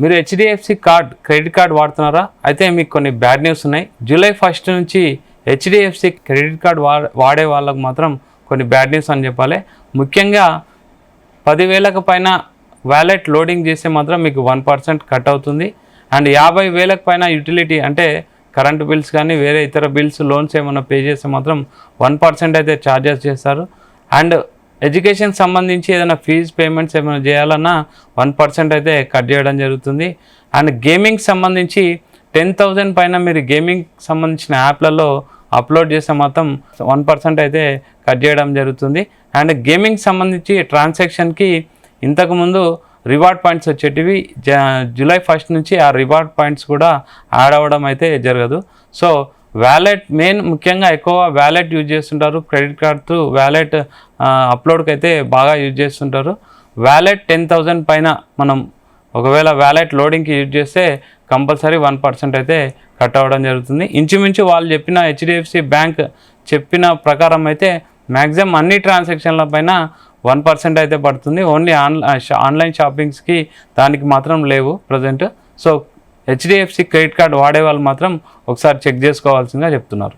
మీరు HDFC credit card వాడుతున్నారా? అయితే మీకు కొన్ని బ్యాడ్ న్యూస్ ఉన్నాయి. జూలై 1 నుంచి హెచ్డిఎఫ్సి క్రెడిట్ కార్డ్ వాడే వాళ్ళకు మాత్రం కొన్ని బ్యాడ్ న్యూస్ అని చెప్పాలి. ముఖ్యంగా 10,000కు పైన వ్యాలెట్ లోడింగ్ చేస్తే మాత్రం మీకు 1% కట్ అవుతుంది. అండ్ 50,000కు పైన యూటిలిటీ అంటే కరెంట్ బిల్స్ కానీ వేరే ఇతర బిల్స్ లోన్స్ ఏమైనా పే చేస్తే మాత్రం 1% అయితే ఛార్జెస్ చేస్తారు. అండ్ ఎడ్యుకేషన్ సంబంధించి ఏదైనా ఫీజు పేమెంట్స్ ఏమైనా చేయాలన్నా 1% అయితే కట్ చేయడం జరుగుతుంది. అండ్ గేమింగ్ సంబంధించి 10,000 పైన మీరు గేమింగ్ సంబంధించిన యాప్లలో అప్లోడ్ చేస్తే మాత్రం 1% అయితే కట్ చేయడం జరుగుతుంది. అండ్ గేమింగ్ సంబంధించి ట్రాన్సాక్షన్కి ఇంతకుముందు రివార్డ్ పాయింట్స్ వచ్చేటివి జూలై 1 నుంచి ఆ రివార్డ్ పాయింట్స్ కూడా యాడ్ అవ్వడం అయితే జరగదు. సో వ్యాలెట్ ముఖ్యంగా ఎక్కువ వ్యాలెట్ యూజ్ చేస్తుంటారు. క్రెడిట్ కార్డ్తో వ్యాలెట్ అప్లోడ్కి అయితే బాగా యూజ్ చేస్తుంటారు. వ్యాలెట్ 10,000 పైన మనం ఒకవేళ వ్యాలెట్ లోడింగ్కి యూజ్ చేస్తే కంపల్సరీ 1% అయితే కట్ అవ్వడం జరుగుతుంది. ఇంచుమించు వాళ్ళు చెప్పిన హెచ్డిఎఫ్సి బ్యాంక్ చెప్పిన ప్రకారం అయితే మ్యాక్సిమం అన్ని ట్రాన్సాక్షన్ల పైన 1% అయితే పడుతుంది. ఓన్లీ ఆన్లైన్ షాపింగ్స్కి దానికి మాత్రం లేవు present. So HDFC credit card వాడే వాళ్ళు మాత్రం ఒకసారి చెక్ చేసుకోవాల్సిందిగా చెప్తున్నారు.